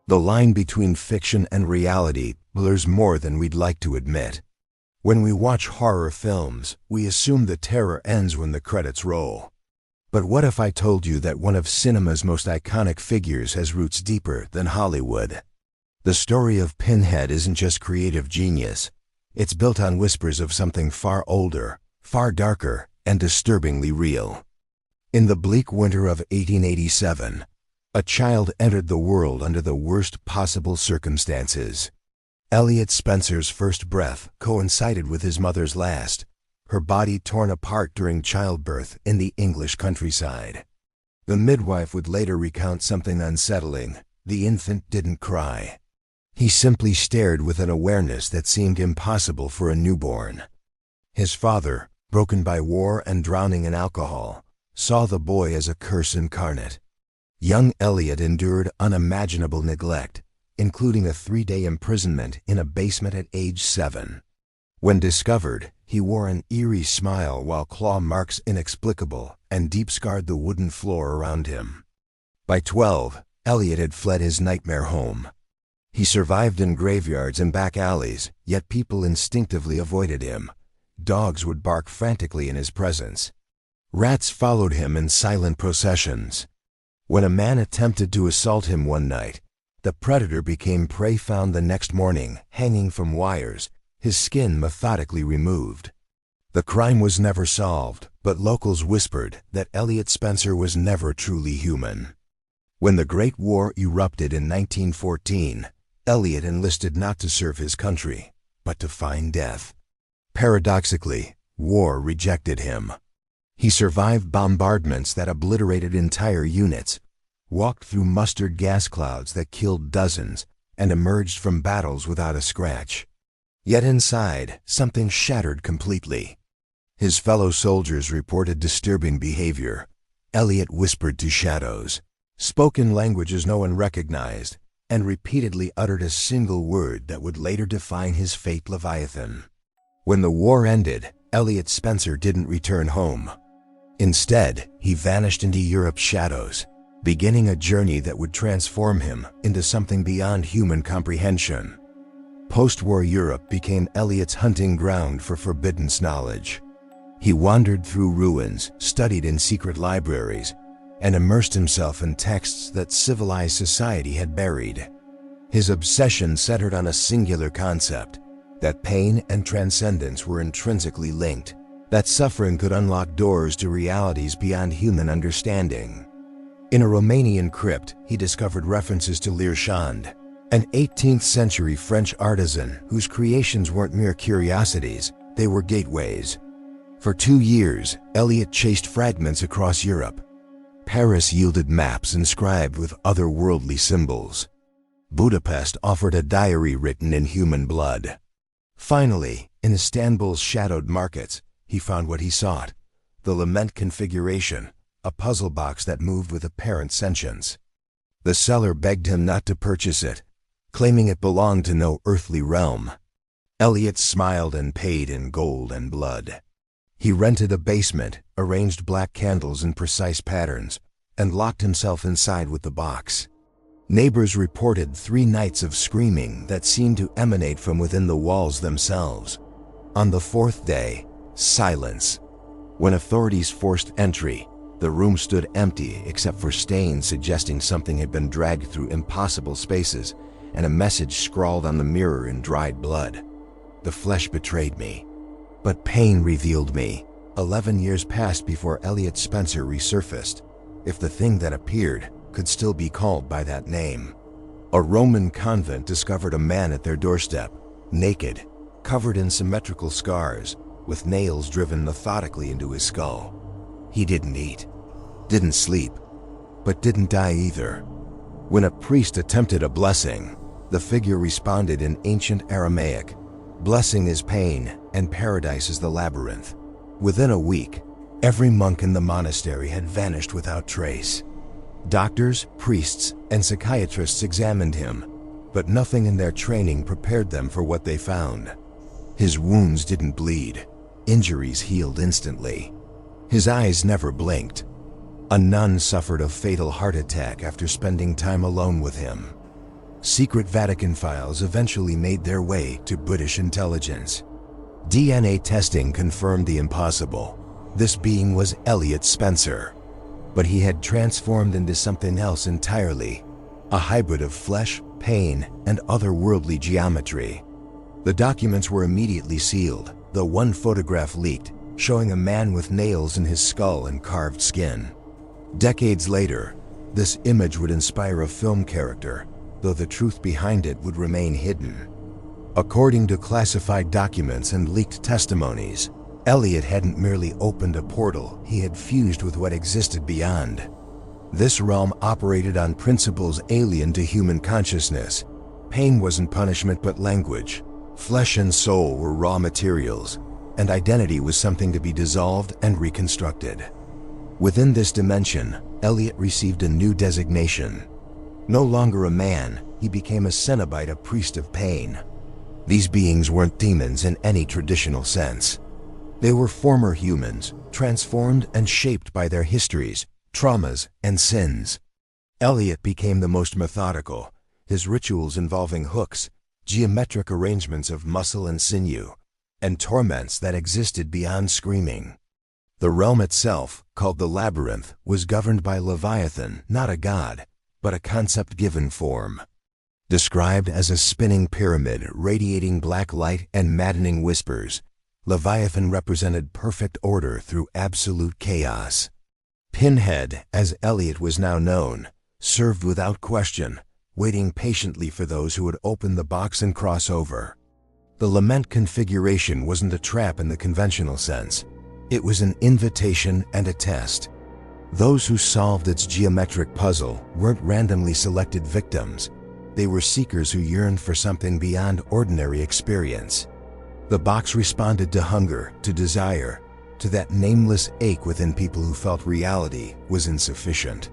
The line between fiction and reality blurs more than we'd like to admit. When we watch horror films, we assume the terror ends when the credits roll. But what if I told you that one of cinema's most iconic figures has roots deeper than Hollywood? The story of Pinhead isn't just creative genius. It's built on whispers of something far older, far darker, and disturbingly real. In the bleak winter of 1887, a child entered the world under the worst possible circumstances. Elliot Spencer's first breath coincided with his mother's last, her body torn apart during childbirth in the English countryside. The midwife would later recount something unsettling. The infant didn't cry. He simply stared with an awareness that seemed impossible for a newborn. His father, broken by war and drowning in alcohol, saw the boy as a curse incarnate. Young Elliot endured unimaginable neglect, including a 3-day imprisonment in a basement at age 7. When discovered, he wore an eerie smile while claw marks inexplicable and deep-scarred the wooden floor around him. By 12, Elliot had fled his nightmare home. He survived in graveyards and back alleys, yet people instinctively avoided him. Dogs would bark frantically in his presence. Rats followed him in silent processions. When a man attempted to assault him one night, the predator became prey found the next morning, hanging from wires, his skin methodically removed. The crime was never solved, but locals whispered that Elliot Spencer was never truly human. When the Great War erupted in 1914, Elliot enlisted not to serve his country, but to find death. Paradoxically, war rejected him. He survived bombardments that obliterated entire units, walked through mustard gas clouds that killed dozens, and emerged from battles without a scratch. Yet inside, something shattered completely. His fellow soldiers reported disturbing behavior. Elliot whispered to shadows, spoke in languages no one recognized, and repeatedly uttered a single word that would later define his fate. Leviathan. When the war ended, Elliot Spencer didn't return home. Instead, he vanished into Europe's shadows, beginning a journey that would transform him into something beyond human comprehension. Post-war Europe became Elliot's hunting ground for forbidden knowledge. He wandered through ruins, studied in secret libraries, and immersed himself in texts that civilized society had buried. His obsession centered on a singular concept, that pain and transcendence were intrinsically linked, that suffering could unlock doors to realities beyond human understanding. In a Romanian crypt, he discovered references to Leerschand, an 18th-century French artisan whose creations weren't mere curiosities, they were gateways. For 2 years, Elliot chased fragments across Europe. Paris yielded maps inscribed with otherworldly symbols. Budapest offered a diary written in human blood. Finally, in Istanbul's shadowed markets, he found what he sought, the lament configuration, a puzzle box that moved with apparent sentience. The seller begged him not to purchase it, claiming it belonged to no earthly realm. Elliot smiled and paid in gold and blood. He rented a basement, arranged black candles in precise patterns, and locked himself inside with the box. Neighbors reported 3 nights of screaming that seemed to emanate from within the walls themselves. On the 4th day, silence. When authorities forced entry, the room stood empty except for stains suggesting something had been dragged through impossible spaces, and a message scrawled on the mirror in dried blood. The flesh betrayed me, but pain revealed me. 11 years passed before Elliot Spencer resurfaced, if the thing that appeared could still be called by that name. A Roman convent discovered a man at their doorstep, naked, covered in symmetrical scars, with nails driven methodically into his skull. He didn't eat, didn't sleep, but didn't die either. When a priest attempted a blessing, the figure responded in ancient Aramaic, "Blessing is pain, and paradise is the labyrinth." Within a week, every monk in the monastery had vanished without trace. Doctors, priests, and psychiatrists examined him, but nothing in their training prepared them for what they found. His wounds didn't bleed. Injuries healed instantly. His eyes never blinked. A nun suffered a fatal heart attack after spending time alone with him. Secret Vatican files eventually made their way to British intelligence. DNA testing confirmed the impossible. This being was Elliot Spencer. But he had transformed into something else entirely, a hybrid of flesh, pain, and otherworldly geometry. The documents were immediately sealed, though one photograph leaked, showing a man with nails in his skull and carved skin. Decades later, this image would inspire a film character, though the truth behind it would remain hidden. According to classified documents and leaked testimonies, Elliot hadn't merely opened a portal, he had fused with what existed beyond. This realm operated on principles alien to human consciousness. Pain wasn't punishment but language. Flesh and soul were raw materials, and identity was something to be dissolved and reconstructed. Within this dimension, Elliot received a new designation. No longer a man, he became a Cenobite, a priest of pain. These beings weren't demons in any traditional sense. They were former humans, transformed and shaped by their histories, traumas, and sins. Elliot became the most methodical, his rituals involving hooks, geometric arrangements of muscle and sinew, and torments that existed beyond screaming. The realm itself, called the Labyrinth, was governed by Leviathan, not a god, but a concept-given form. Described as a spinning pyramid radiating black light and maddening whispers, Leviathan represented perfect order through absolute chaos. Pinhead, as Elliot was now known, served without question, waiting patiently for those who would open the box and cross over. The lament configuration wasn't a trap in the conventional sense. It was an invitation and a test. Those who solved its geometric puzzle weren't randomly selected victims. They were seekers who yearned for something beyond ordinary experience. The box responded to hunger, to desire, to that nameless ache within people who felt reality was insufficient.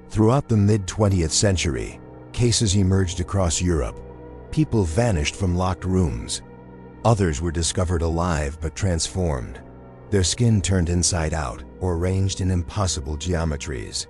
Throughout the mid-20th century, cases emerged across Europe. People vanished from locked rooms. Others were discovered alive but transformed. Their skin turned inside out or arranged in impossible geometries.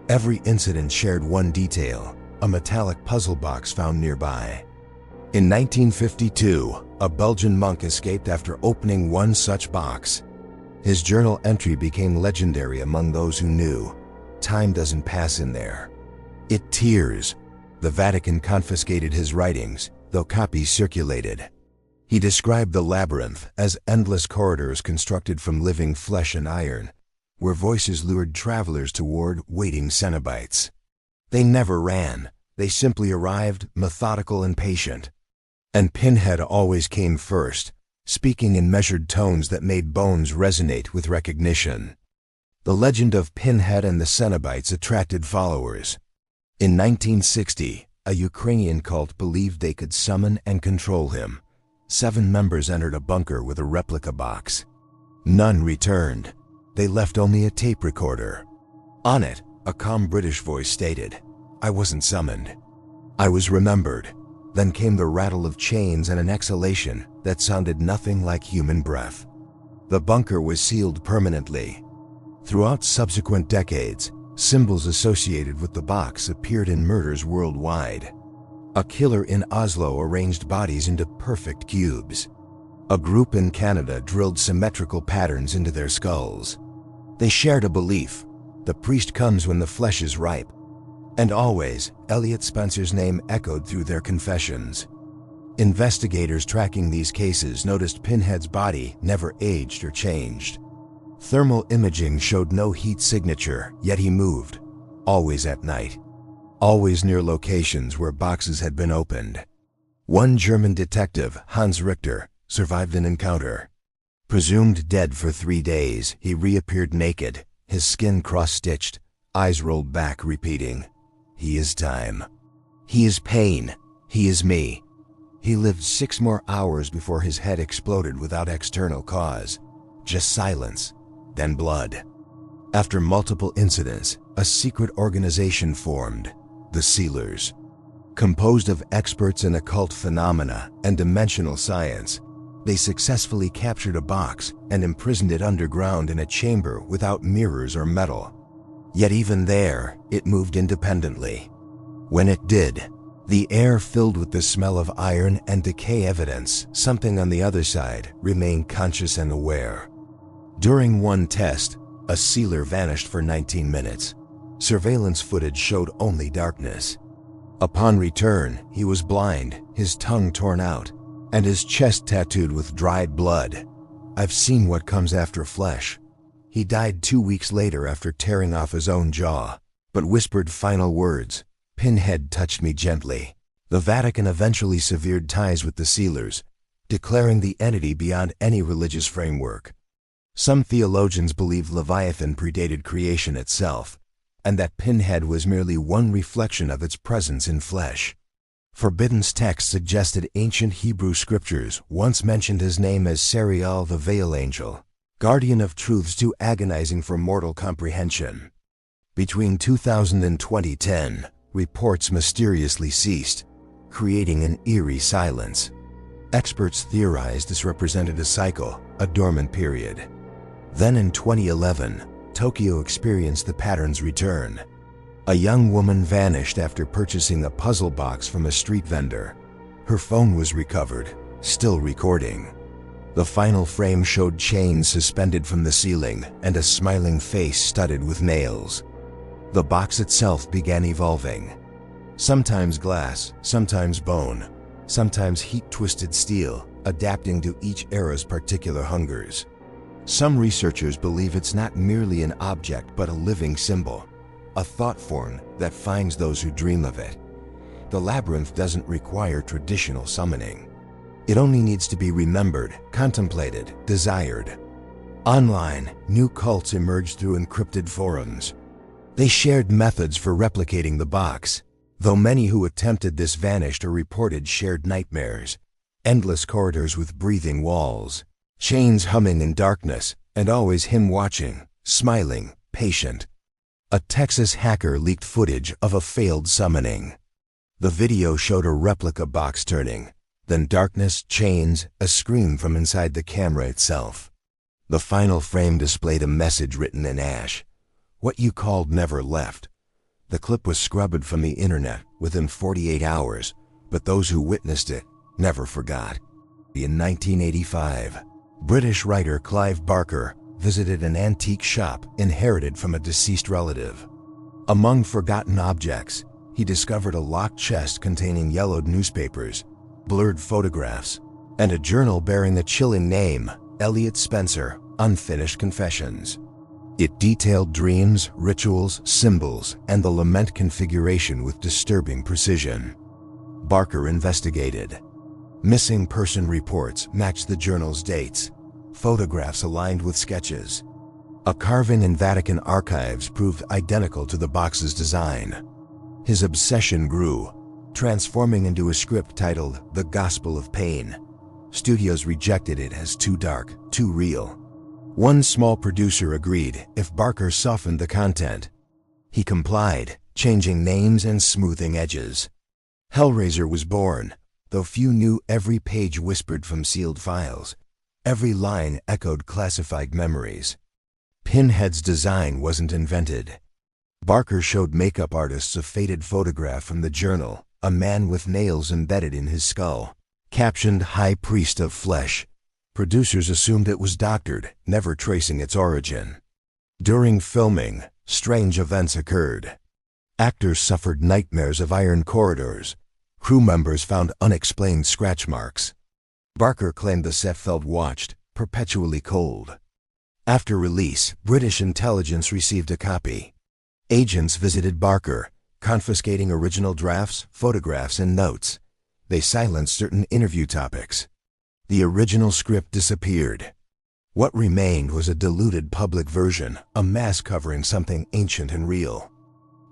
Every incident shared one detail, a metallic puzzle box found nearby. In 1952, a Belgian monk escaped after opening one such box. His journal entry became legendary among those who knew. Time doesn't pass in there. It tears. The Vatican confiscated his writings, though copies circulated. He described the labyrinth as endless corridors constructed from living flesh and iron, where voices lured travelers toward waiting Cenobites. They never ran. They simply arrived, methodical and patient. And Pinhead always came first, speaking in measured tones that made bones resonate with recognition. The legend of Pinhead and the Cenobites attracted followers. In 1960, a Ukrainian cult believed they could summon and control him. 7 members entered a bunker with a replica box. None returned. They left only a tape recorder. On it, a calm British voice stated, "I wasn't summoned. I was remembered." Then came the rattle of chains and an exhalation that sounded nothing like human breath. The bunker was sealed permanently. Throughout subsequent decades, symbols associated with the box appeared in murders worldwide. A killer in Oslo arranged bodies into perfect cubes. A group in Canada drilled symmetrical patterns into their skulls. They shared a belief: the priest comes when the flesh is ripe. And always, Elliot Spencer's name echoed through their confessions. Investigators tracking these cases noticed Pinhead's body never aged or changed. Thermal imaging showed no heat signature, yet he moved, always at night. Always near locations where boxes had been opened. One German detective, Hans Richter, survived an encounter. Presumed dead for 3 days, he reappeared naked, his skin cross-stitched, eyes rolled back, repeating, "He is time. He is pain. He is me." He lived 6 more hours before his head exploded without external cause. Just silence, then blood. After multiple incidents, a secret organization formed, the Sealers. Composed of experts in occult phenomena and dimensional science, they successfully captured a box and imprisoned it underground in a chamber without mirrors or metal. Yet even there, it moved independently. When it did, the air filled with the smell of iron and decay, evidence something on the other side remained conscious and aware. During one test, a sealer vanished for 19 minutes. Surveillance footage showed only darkness. Upon return, he was blind, his tongue torn out, and his chest tattooed with dried blood. I've seen what comes after flesh. He died 2 weeks later after tearing off his own jaw, but whispered final words. Pinhead touched me gently. The Vatican eventually severed ties with the sealers, declaring the entity beyond any religious framework. Some theologians believe Leviathan predated creation itself, and that Pinhead was merely one reflection of its presence in flesh. Forbidden's text suggested ancient Hebrew scriptures once mentioned his name as Sariel, the Veil Angel, guardian of truths too agonizing for mortal comprehension. Between 2000 and 2010, reports mysteriously ceased, creating an eerie silence. Experts theorized this represented a cycle, a dormant period. Then in 2011, Tokyo experienced the pattern's return. A young woman vanished after purchasing a puzzle box from a street vendor. Her phone was recovered, still recording. The final frame showed chains suspended from the ceiling and a smiling face studded with nails. The box itself began evolving. Sometimes glass, sometimes bone, sometimes heat-twisted steel, adapting to each era's particular hungers. Some researchers believe it's not merely an object but a living symbol, a thought form that finds those who dream of it. The labyrinth doesn't require traditional summoning. It only needs to be remembered, contemplated, desired. Online, new cults emerged through encrypted forums. They shared methods for replicating the box, though many who attempted this vanished or reported shared nightmares. Endless corridors with breathing walls, chains humming in darkness, and always him watching, smiling, patient. A Texas hacker leaked footage of a failed summoning. The video showed a replica box turning, then darkness, chains, a scream from inside the camera itself. The final frame displayed a message written in ash. What you called never left. The clip was scrubbed from the internet within 48 hours, but those who witnessed it never forgot. In 1985, British writer Clive Barker visited an antique shop inherited from a deceased relative. Among forgotten objects, he discovered a locked chest containing yellowed newspapers, blurred photographs, and a journal bearing the chilling name, Elliot Spencer, Unfinished Confessions. It detailed dreams, rituals, symbols, and the lament configuration with disturbing precision. Barker investigated. Missing person reports matched the journal's dates. Photographs aligned with sketches. A carving in Vatican archives proved identical to the box's design. His obsession grew, transforming into a script titled The Gospel of Pain. Studios rejected it as too dark, too real. One small producer agreed if Barker softened the content. He complied, changing names and smoothing edges. Hellraiser was born, though few knew every page whispered from sealed files. Every line echoed classified memories. Pinhead's design wasn't invented. Barker showed makeup artists a faded photograph from the journal, a man with nails embedded in his skull, captioned High Priest of Flesh. Producers assumed it was doctored, never tracing its origin. During filming, strange events occurred. Actors suffered nightmares of iron corridors. Crew members found unexplained scratch marks. Barker claimed the set felt watched, perpetually cold. After release, British intelligence received a copy. Agents visited Barker, confiscating original drafts, photographs, and notes. They silenced certain interview topics. The original script disappeared. What remained was a diluted public version, a mask covering something ancient and real.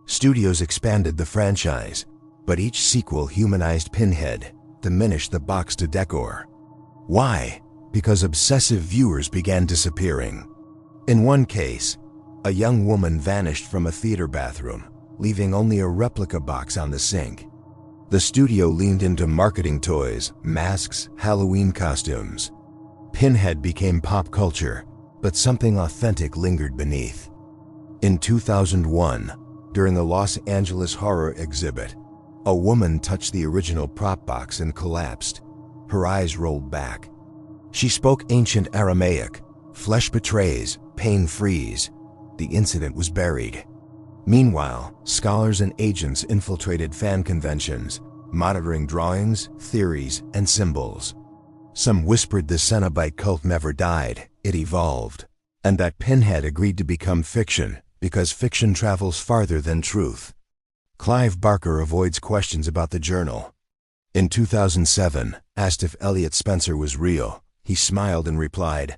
Studios expanded the franchise, but each sequel humanized Pinhead, diminished the box to decor. Why? Because obsessive viewers began disappearing. In one case, a young woman vanished from a theater bathroom, leaving only a replica box on the sink. The studio leaned into marketing toys, masks, Halloween costumes. Pinhead became pop culture, but something authentic lingered beneath. In 2001, during a Los Angeles horror exhibit, a woman touched the original prop box and collapsed. Her eyes rolled back. She spoke ancient Aramaic. Flesh betrays, pain frees. The incident was buried. Meanwhile, scholars and agents infiltrated fan conventions, monitoring drawings, theories, and symbols. Some whispered the Cenobite cult never died, it evolved, and that Pinhead agreed to become fiction because fiction travels farther than truth. Clive Barker avoids questions about the journal. In 2007, asked if Elliot Spencer was real, he smiled and replied,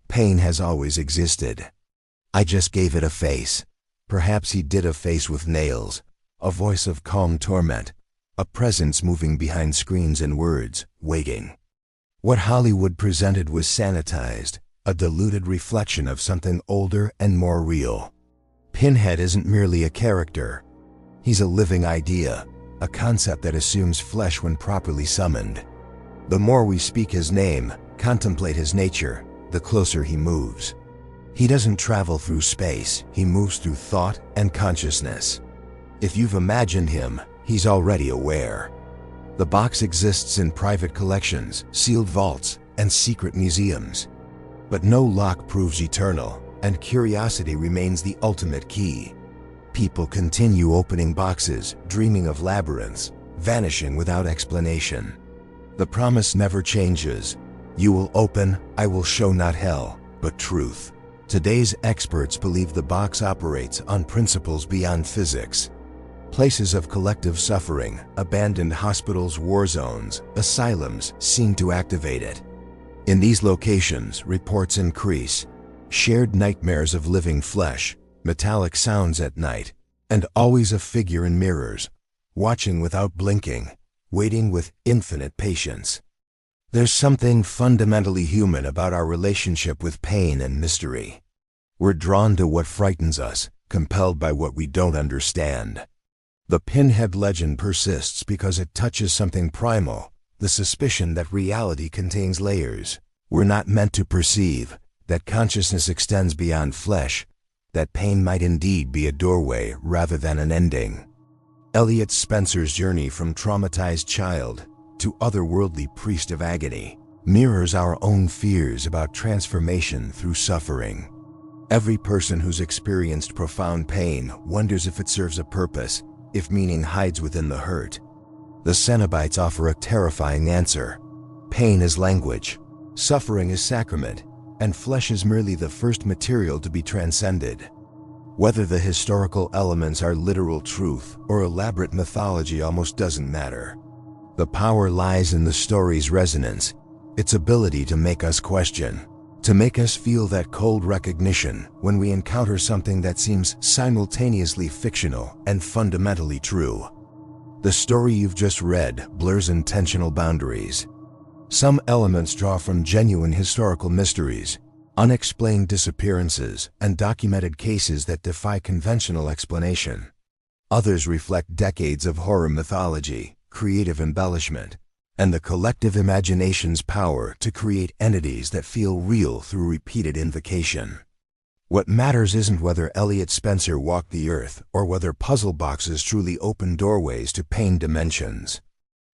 "Pain has always existed. I just gave it a face." Perhaps he did a face with nails, a voice of calm torment, a presence moving behind screens and words, waiting. What Hollywood presented was sanitized, a diluted reflection of something older and more real. Pinhead isn't merely a character. He's a living idea, a concept that assumes flesh when properly summoned. The more we speak his name, contemplate his nature, the closer he moves. He doesn't travel through space, he moves through thought and consciousness. If you've imagined him, he's already aware. The box exists in private collections, sealed vaults, and secret museums. But no lock proves eternal, and curiosity remains the ultimate key. People continue opening boxes, dreaming of labyrinths, vanishing without explanation. The promise never changes. You will open, I will show not hell, but truth. Today's experts believe the box operates on principles beyond physics. Places of collective suffering, abandoned hospitals, war zones, asylums seem to activate it. In these locations, reports increase. Shared nightmares of living flesh, metallic sounds at night, and always a figure in mirrors, watching without blinking, waiting with infinite patience. There's something fundamentally human about our relationship with pain and mystery. We're drawn to what frightens us, compelled by what we don't understand. The Pinhead legend persists because it touches something primal, the suspicion that reality contains layers we're not meant to perceive, that consciousness extends beyond flesh, that pain might indeed be a doorway rather than an ending. Elliot Spencer's journey from traumatized child to otherworldly priest of agony mirrors our own fears about transformation through suffering. Every person who's experienced profound pain wonders if it serves a purpose, if meaning hides within the hurt. The Cenobites offer a terrifying answer. Pain is language, suffering is sacrament, and flesh is merely the first material to be transcended. Whether the historical elements are literal truth or elaborate mythology almost doesn't matter. The power lies in the story's resonance, its ability to make us question, to make us feel that cold recognition when we encounter something that seems simultaneously fictional and fundamentally true. The story you've just read blurs intentional boundaries. Some elements draw from genuine historical mysteries, unexplained disappearances, and documented cases that defy conventional explanation. Others reflect decades of horror mythology, creative embellishment, and the collective imagination's power to create entities that feel real through repeated invocation. What matters isn't whether Elliot Spencer walked the earth or whether puzzle boxes truly open doorways to pain dimensions.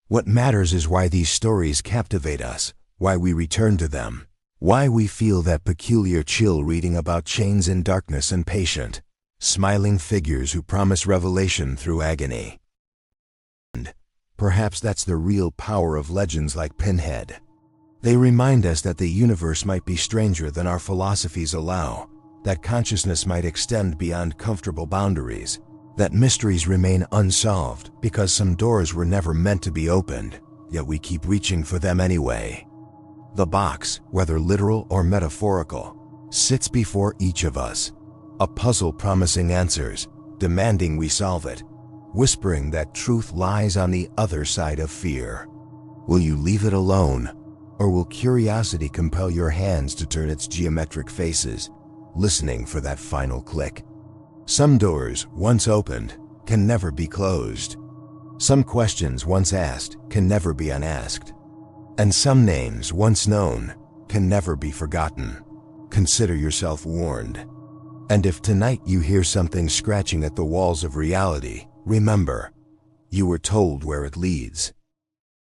What matters is why these stories captivate us, why we return to them, why we feel that peculiar chill reading about chains in darkness and patient, smiling figures who promise revelation through agony. Perhaps that's the real power of legends like Pinhead. They remind us that the universe might be stranger than our philosophies allow, that consciousness might extend beyond comfortable boundaries, that mysteries remain unsolved because some doors were never meant to be opened, yet we keep reaching for them anyway. The box, whether literal or metaphorical, sits before each of us, a puzzle promising answers, demanding we solve it, whispering that truth lies on the other side of fear. Will you leave it alone, or will curiosity compel your hands to turn its geometric faces, listening for that final click? Some doors, once opened, can never be closed. Some questions once asked can never be unasked. And some names once known can never be forgotten. Consider yourself warned. And if tonight you hear something scratching at the walls of reality, remember, you were told where it leads.